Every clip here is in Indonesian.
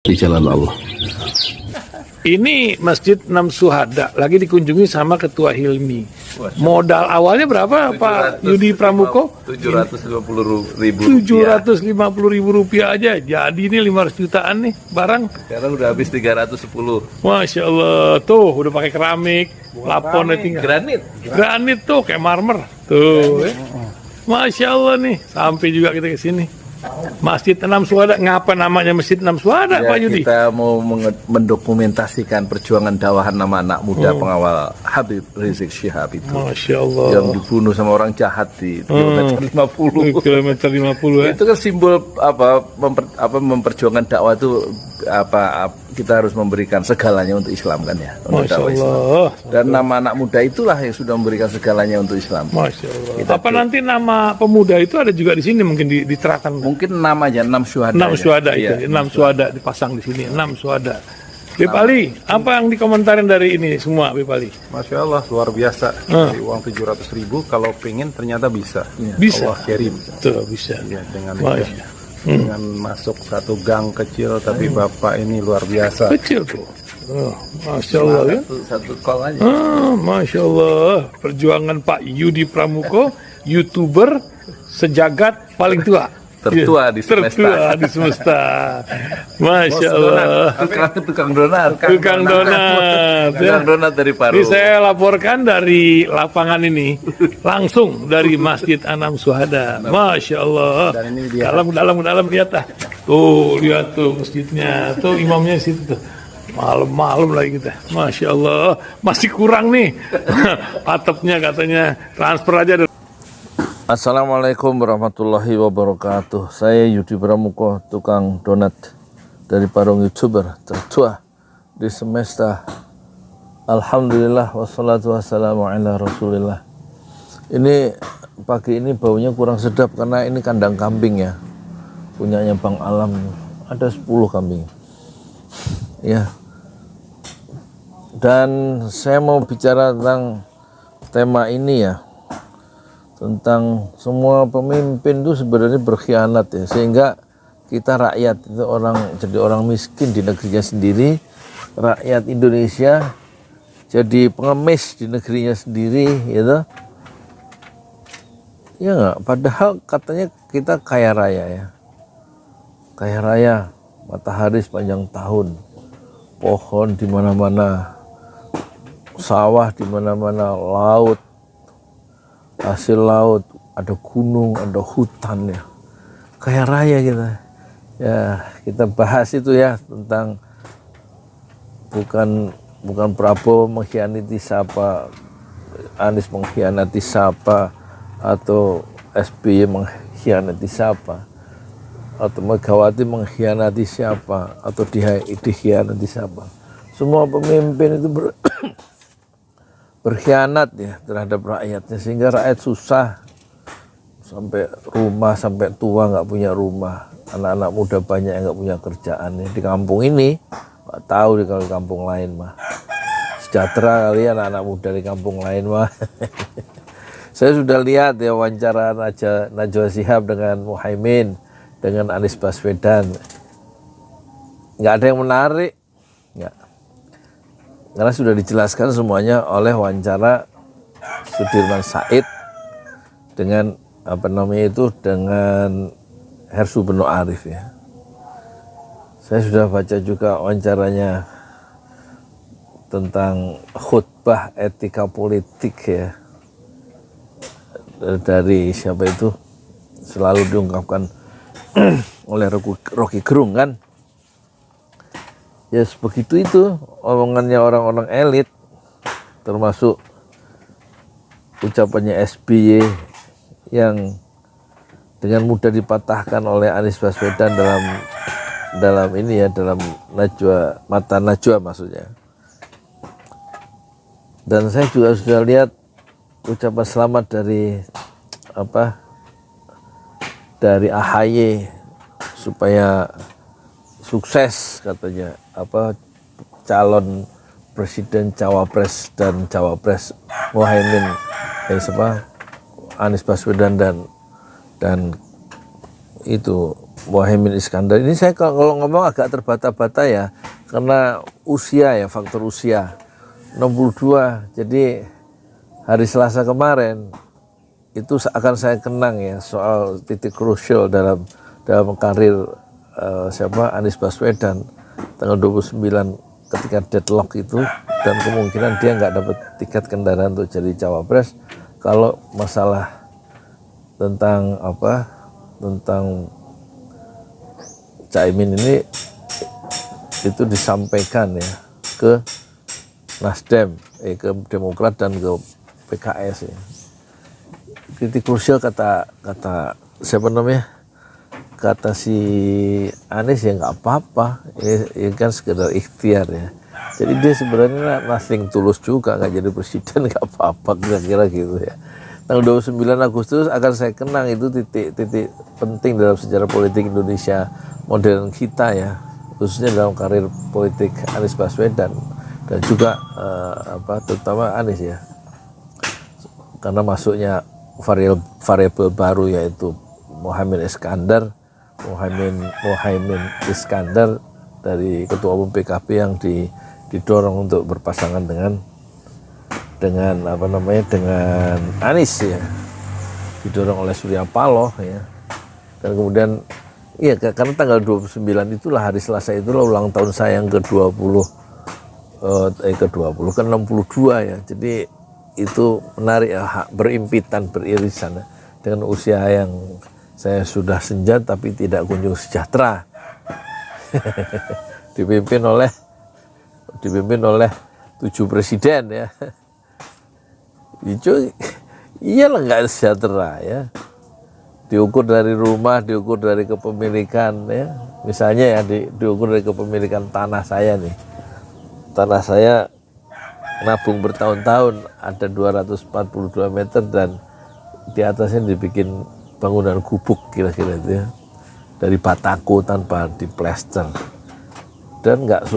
di jalan Allah. Ini Masjid Enam Syuhada lagi dikunjungi sama Ketua Hilmi. Modal awalnya berapa Pak Yudi Pramuko? 750.000 rupiah aja. Jadi ini 500 jutaan nih barang. Sekarang udah habis 310. Masya Allah, tuh udah pakai keramik, plafonnya tinggal. Granit tuh kayak marmer. Tuh, Masya Allah nih, sampai juga kita ke sini. Masjid Enam Syuhada, ngapa namanya Masjid Enam Syuhada, Ya, Pak Yudi? kita mau mendokumentasikan perjuangan dakwah nama anak muda pengawal Habib Rizik Syihab itu. Masya Allah. Yang dibunuh sama orang jahat di kilometer 50. Kilometer 50 ya. Itu kan simbol memperjuangkan dakwah itu kita harus memberikan segalanya untuk Islam kan ya. Untuk Masya dakwah Islam. Allah. Dan nama anak muda itulah yang sudah memberikan segalanya untuk Islam. Masya Allah. Apa nanti nama pemuda itu ada juga di sini mungkin diterapkan? Mungkin namanya 6 syuhada. 6 syuhada itu, Iya. 6 syuhada dipasang di sini, 6 syuhada. Beb Ali, apa yang dikomentarin dari ini semua, Beb Ali? Masya Allah, luar biasa. Dari uang 700.000, kalau pengen ternyata bisa. Bisa. Allah kirim. Tuh, bisa. Ya, Masya. masuk satu gang kecil, tapi Bapak ini luar biasa. Kecil tuh. Oh, Masya Allah ya. Satu call aja. Masya Allah. Perjuangan Pak Yudi Pramuko, YouTuber sejagat paling tua. Tertua di semesta. Tertua di semesta. Masya Allah. Tukang donat. Tukang donat. Tukang donat dari Paru. Ini saya laporkan dari lapangan ini, langsung dari Masjid Enam Syuhada. Masya Allah. Dan ini dia. Dalam lihat ah. Tuh, lihat tuh masjidnya. Tuh imamnya di situ tuh. Malam-malam lagi kita. Masya Allah. Masih kurang nih. Atapnya katanya transfer aja. Assalamualaikum warahmatullahi wabarakatuh. Saya Yudi Pramuko, tukang donat dari Parung, YouTuber tertua di semesta. Alhamdulillah wassalatu wassalamu ala rasulillah. Ini pagi ini baunya kurang sedap karena ini kandang kambing ya, punyanya Bang Alam. Ada 10 kambing ya. Dan saya mau bicara tentang tema ini ya, tentang semua pemimpin itu sebenarnya berkhianat ya, sehingga kita rakyat itu jadi orang miskin di negerinya sendiri, rakyat Indonesia jadi pengemis di negerinya sendiri gitu. Ya enggak, padahal katanya kita kaya raya ya. Kaya raya, matahari sepanjang tahun, pohon di mana-mana, sawah di mana-mana, laut, hasil laut, ada gunung, ada hutan ya, kaya raya kita ya. Kita bahas itu ya, tentang bukan Prabowo mengkhianati siapa, Anies mengkhianati siapa, atau SBY mengkhianati siapa, atau Megawati mengkhianati siapa, atau dikhianati siapa. Semua pemimpin itu berkhianat ya terhadap rakyatnya, sehingga rakyat susah, sampai rumah, sampai tua nggak punya rumah, anak-anak muda banyak yang nggak punya kerjaan ya. Di kampung ini nggak tahu di kalau kampung lain mah sejahtera kali ya anak-anak muda di kampung lain mah. Saya sudah lihat ya wawancara Najwa Shihab dengan Muhaimin, dengan Anies Baswedan, nggak ada yang menarik, nggak. Karena sudah dijelaskan semuanya oleh wawancara Sudirman Said dengan dengan Hersu Beno Arif ya. Saya sudah baca juga wawancaranya tentang khutbah etika politik ya, dari siapa itu, selalu diungkapkan oleh Rocky Gerung kan. Ya begitu itu omongannya orang-orang elit, termasuk ucapannya SBY yang dengan mudah dipatahkan oleh Anies Baswedan dalam ini ya, dalam mata Najwa maksudnya. Dan saya juga sudah lihat ucapan selamat dari AHY supaya sukses katanya, calon presiden, cawapres dan cawapres Muhaimin, Anies Baswedan dan itu Muhaimin Iskandar ini saya kalau ngomong agak terbata-bata ya, karena usia ya, faktor usia 62. Jadi hari Selasa kemarin itu akan saya kenang ya, soal titik krusial dalam karir Anies Baswedan tanggal 29 ketika deadlock itu, dan kemungkinan dia nggak dapat tiket kendaraan untuk jadi cawapres kalau masalah tentang Caimin ini itu disampaikan ya ke Nasdem, ke Demokrat dan ke PKS ya. Titik krusial kata siapa namanya? Kata si Anies ya nggak apa-apa, ya kan sekedar ikhtiar ya. Jadi dia sebenarnya nothing tulus juga, nggak jadi presiden nggak apa-apa, kira-kira gitu ya. Tanggal 29 Agustus akan saya kenang, itu titik penting dalam sejarah politik Indonesia modern kita ya, khususnya dalam karir politik Anies Baswedan dan juga terutama Anies ya, karena masuknya variabel baru yaitu Muhaimin Iskandar dari Ketua Umum PKB yang didorong untuk berpasangan dengan Anies ya, didorong oleh Surya Paloh ya. Dan kemudian iya, karena tanggal 29 itulah hari Selasa, itulah ulang tahun saya yang ke-62 ya. Jadi itu menarik ya, berimpitan, beririsan ya, dengan usia yang saya sudah senja tapi tidak kunjung sejahtera. dipimpin oleh 7 presiden ya. Itu iyalah nggak sejahtera ya. Diukur dari rumah, diukur dari kepemilikan ya. Misalnya ya, diukur dari kepemilikan tanah saya nih. Tanah saya nabung bertahun-tahun, ada 242 meter dan di atasnya dibikin bangunan gubuk kira-kira itu ya. Dari batako tanpa diplester. Dan nggak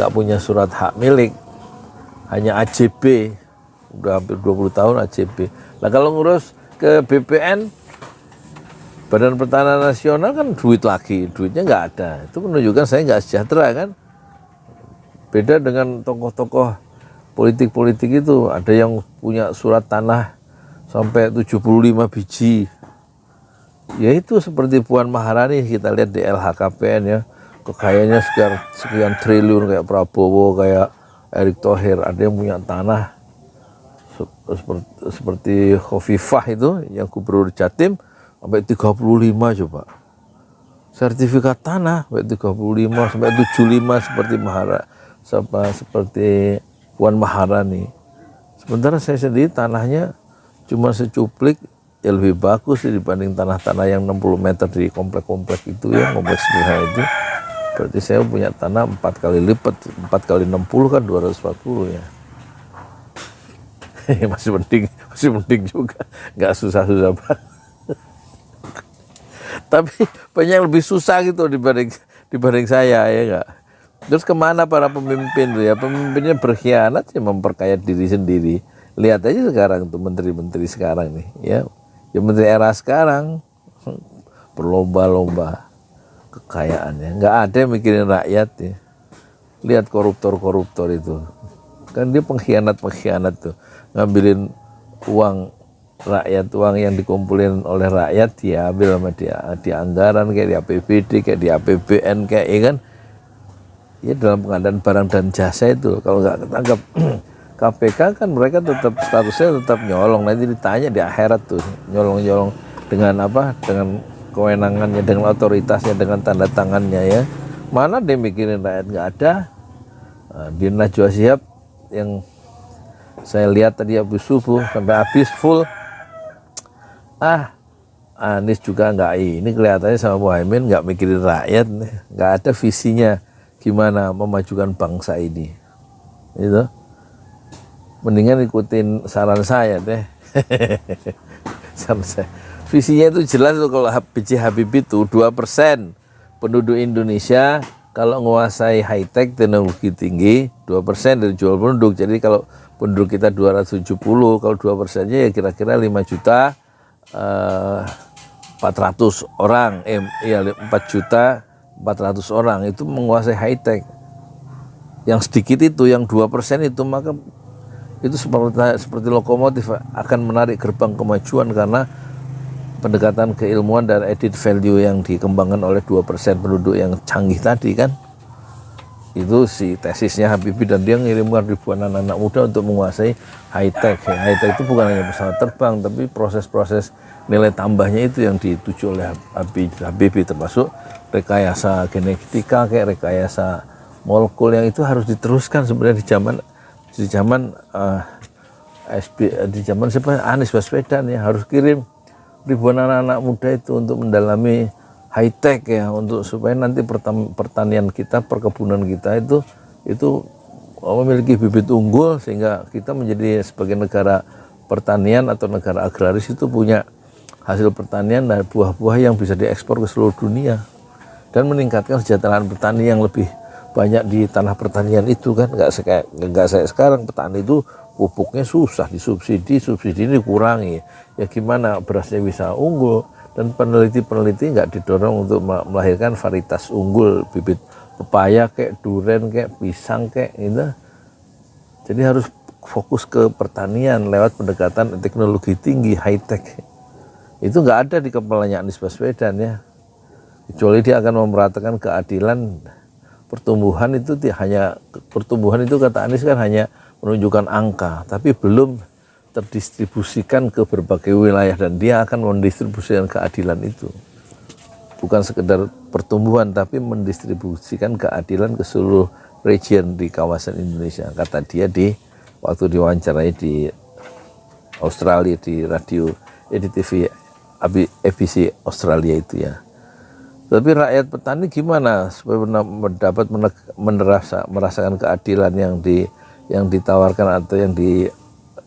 punya surat hak milik. Hanya AJB. Udah hampir 20 tahun AJB. Nah kalau ngurus ke BPN, Badan Pertanahan Nasional, kan duit lagi, duitnya nggak ada. Itu menunjukkan saya nggak sejahtera kan. Beda dengan tokoh-tokoh politik itu, ada yang punya surat tanah sampai 75 biji. Ya itu seperti Puan Maharani, kita lihat di LHKPN ya, kekayaannya sekian triliun, kayak Prabowo, kayak Erick Thohir. Ada yang punya tanah seperti Khofifah itu yang Gubernur Jatim sampai 35 coba. Sertifikat tanah sampai 35 sampai 75 seperti Puan Maharani. Sementara saya sendiri tanahnya cuma secuplik, ya lebih bagus sih dibanding tanah-tanah yang 60 meter di komplek-komplek itu ya, kompleks sederhana itu. Berarti saya punya tanah 4 kali lipat, 4 kali 60 kan 240 ya. masih mending juga, nggak susah-susah banget. Tapi banyak yang lebih susah gitu dibanding saya ya nggak. Terus kemana para pemimpin tuh ya? Pemimpinnya berkhianat ya, memperkaya diri sendiri. Lihat aja sekarang tuh menteri-menteri sekarang nih ya. Ya menteri era sekarang berlomba-lomba kekayaannya. Nggak ada yang mikirin rakyat ya. Lihat koruptor itu. Kan dia pengkhianat tuh. Ngambilin uang rakyat, uang yang dikumpulin oleh rakyat diambil sama dia di anggaran, kayak di APBD, kayak di APBN, kayak ya kan. Ya dalam pengadaan barang dan jasa itu kalau nggak ketangkap KPK kan mereka tetap statusnya tetap nyolong. Nanti ditanya di akhirat tuh, nyolong dengan apa? Dengan kewenangannya, dengan otoritasnya, dengan tanda tangannya ya. Mana dia mikirin rakyat? Nggak ada. Di Najwa Shihab yang saya lihat tadi habis subuh sampai habis full. Anies juga nggak, ini kelihatannya sama Muhaimin nggak mikirin rakyat, nggak ada visinya gimana memajukan bangsa ini. Itu mendingan ikutin saran saya deh. Saran saya. Visinya itu jelas tuh, kalau B.J. Habibie itu 2% penduduk Indonesia kalau menguasai high tech, teknologi tinggi, 2% dari jual penduduk. Jadi kalau penduduk kita 270, kalau 2%-nya ya kira-kira 5 juta 400 orang, 4.400.000 orang itu menguasai high tech. Yang sedikit itu, yang 2% itu, maka itu seperti lokomotif akan menarik gerbang kemajuan, karena pendekatan keilmuan dan added value yang dikembangkan oleh 2% penduduk yang canggih tadi kan. Itu si tesisnya Habibie, dan dia mengirimkan ribuan anak-anak muda untuk menguasai high tech. High tech itu bukan hanya pesawat terbang, tapi proses-proses nilai tambahnya itu yang dituju oleh Habibie, termasuk rekayasa genetika, kayak rekayasa molekul, yang itu harus diteruskan sebenarnya di zaman siapa, Anies Baswedan, ya harus kirim ribuan anak-anak muda itu untuk mendalami high tech ya, untuk supaya nanti pertanian kita, perkebunan kita itu memiliki bibit unggul, sehingga kita menjadi sebagai negara pertanian atau negara agraris itu punya hasil pertanian dan buah-buah yang bisa diekspor ke seluruh dunia, dan meningkatkan kesejahteraan petani yang lebih banyak di tanah pertanian itu kan. Nggak saya sekarang petani itu pupuknya susah disubsidi, subsidi ini dikurangi, ya gimana berasnya bisa unggul, dan peneliti nggak didorong untuk melahirkan varietas unggul, bibit pepaya kayak duren kayak pisang kayak gitu. Jadi harus fokus ke pertanian lewat pendekatan teknologi tinggi, high tech. Itu nggak ada di kepalanya Anies Baswedan ya, kecuali dia akan memeratakan keadilan. Pertumbuhan itu kata Anies kan hanya menunjukkan angka, tapi belum terdistribusikan ke berbagai wilayah, dan dia akan mendistribusikan keadilan itu. Bukan sekedar pertumbuhan, tapi mendistribusikan keadilan ke seluruh region di kawasan Indonesia, kata dia waktu diwawancarai di Australia, di radio, di TV ABC Australia itu ya. Tapi rakyat petani gimana supaya dapat merasakan keadilan yang ditawarkan atau yang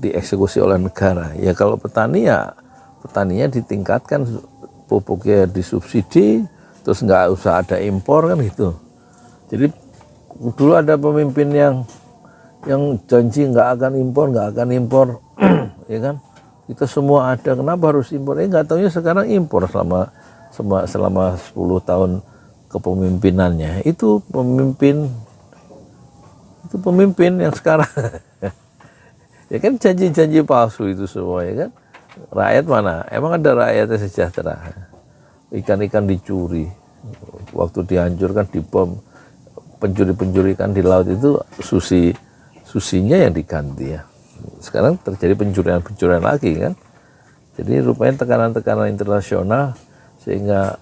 dieksekusi oleh negara? Ya kalau petaninya ditingkatkan, pupuknya disubsidi, terus nggak usah ada impor kan gitu. Jadi dulu ada pemimpin yang janji nggak akan impor, ya kan? Kita semua ada, kenapa harus impor? Nggak taunya sekarang impor selama 10 tahun kepemimpinannya. Itu pemimpin yang sekarang ya kan janji-janji palsu itu semua ya kan. Rakyat mana? Emang ada rakyatnya sejahtera? Ikan-ikan dicuri, waktu dihancurkan, dibom, pencuri ikan di laut itu susinya yang diganti ya. Sekarang terjadi pencurian lagi kan. Jadi rupanya tekanan-tekanan internasional sehingga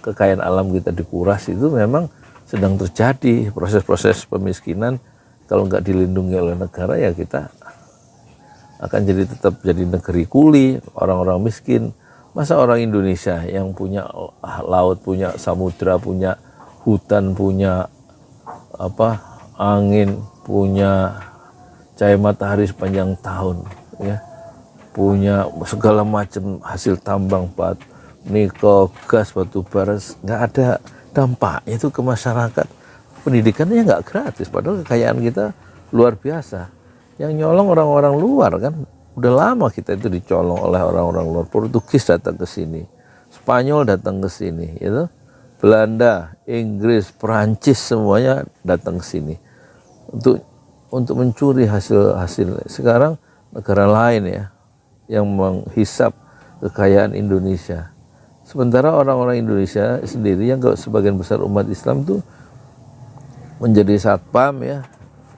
kekayaan alam kita dikuras itu memang sedang terjadi. Proses-proses pemiskinan kalau nggak dilindungi oleh negara, ya kita akan tetap jadi negeri kuli, orang-orang miskin. Masa orang Indonesia yang punya laut, punya samudra, punya hutan, punya angin, punya cahaya matahari sepanjang tahun, ya, punya segala macam hasil tambang, nikel, gas, batu bara, nggak ada dampaknya itu ke masyarakat. Pendidikannya nggak gratis, padahal kekayaan kita luar biasa. Yang nyolong orang-orang luar kan, udah lama kita itu dicolong oleh orang-orang luar. Portugis datang ke sini, Spanyol datang ke sini, gitu. Belanda, Inggris, Perancis semuanya datang ke sini untuk mencuri hasil. Sekarang negara lain ya yang menghisap kekayaan Indonesia. Sementara orang-orang Indonesia sendiri yang sebagian besar umat Islam tuh menjadi satpam ya,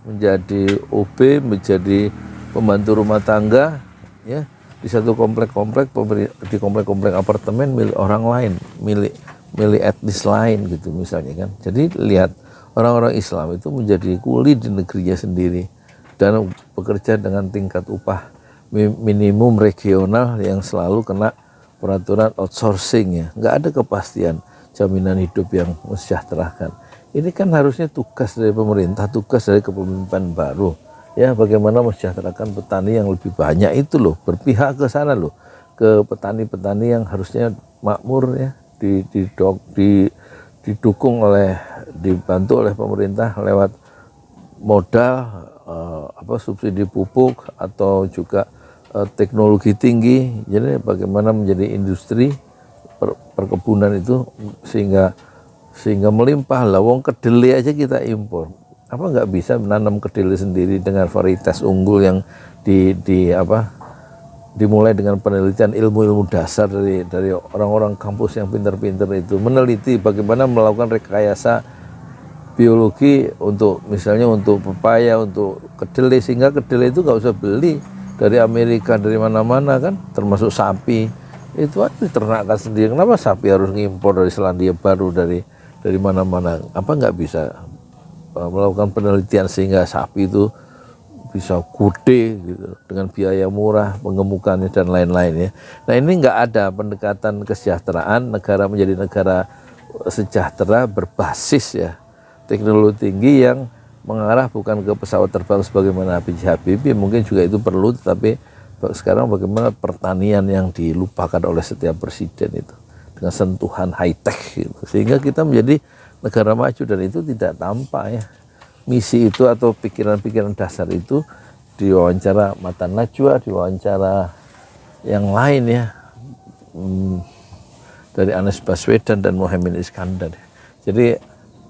menjadi OB, menjadi pembantu rumah tangga ya, di satu komplek apartemen milik orang lain, milik etnis lain gitu misalnya kan. Jadi lihat, orang-orang Islam itu menjadi kuli di negerinya sendiri dan bekerja dengan tingkat upah minimum regional yang selalu kena peraturan outsourcing ya, nggak ada kepastian jaminan hidup yang mensejahterakan. Ini kan harusnya tugas dari pemerintah, tugas dari kepemimpinan baru ya, bagaimana mensejahterakan petani yang lebih banyak itu loh, berpihak ke sana loh, ke petani-petani yang harusnya makmur ya, didukung dibantu oleh pemerintah lewat modal, subsidi pupuk atau juga teknologi tinggi. Jadi bagaimana menjadi industri perkebunan itu sehingga melimpah lah. Wong kedelai aja kita impor. Apa nggak bisa menanam kedelai sendiri dengan varietas unggul yang dimulai dengan penelitian ilmu-ilmu dasar dari orang-orang kampus yang pintar-pintar itu, meneliti bagaimana melakukan rekayasa biologi untuk misalnya untuk pepaya, untuk kedelai, sehingga kedelai itu nggak usah beli dari Amerika, dari mana-mana kan, termasuk sapi itu aja diternakan sendiri. Kenapa sapi harus ngimpor dari Selandia Baru, dari mana-mana? Apa nggak bisa melakukan penelitian sehingga sapi itu bisa gede gitu, dengan biaya murah, pengemukannya dan lain-lain ya. Nah ini nggak ada pendekatan kesejahteraan, negara menjadi negara sejahtera berbasis ya teknologi tinggi yang mengarah bukan ke pesawat terbang sebagaimana Habibie, mungkin juga itu perlu, tetapi sekarang bagaimana pertanian yang dilupakan oleh setiap presiden itu dengan sentuhan high tech gitu. Sehingga kita menjadi negara maju, dan itu tidak tampak ya. Misi itu atau pikiran-pikiran dasar itu diwawancara Matan Najwa, diwawancara yang lain ya, dari Anies Baswedan dan Muhaimin Iskandar. Jadi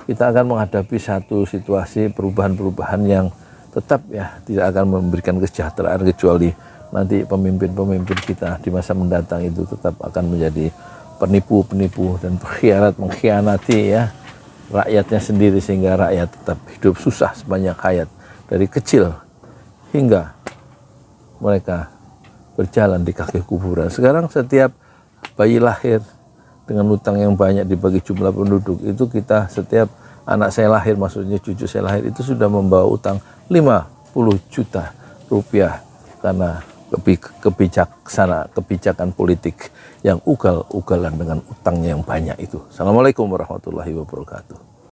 kita akan menghadapi satu situasi perubahan-perubahan yang tetap ya tidak akan memberikan kesejahteraan, kecuali nanti pemimpin-pemimpin kita di masa mendatang itu tetap akan menjadi penipu-penipu dan mengkhianati ya rakyatnya sendiri, sehingga rakyat tetap hidup susah sepanjang hayat dari kecil hingga mereka berjalan di kaki kuburan. Sekarang setiap bayi lahir dengan utang yang banyak dibagi jumlah penduduk itu, kita setiap anak saya lahir, maksudnya cucu saya lahir itu sudah membawa utang 50 juta rupiah karena kebijakan politik yang ugal-ugalan dengan utangnya yang banyak itu. Assalamualaikum warahmatullahi wabarakatuh.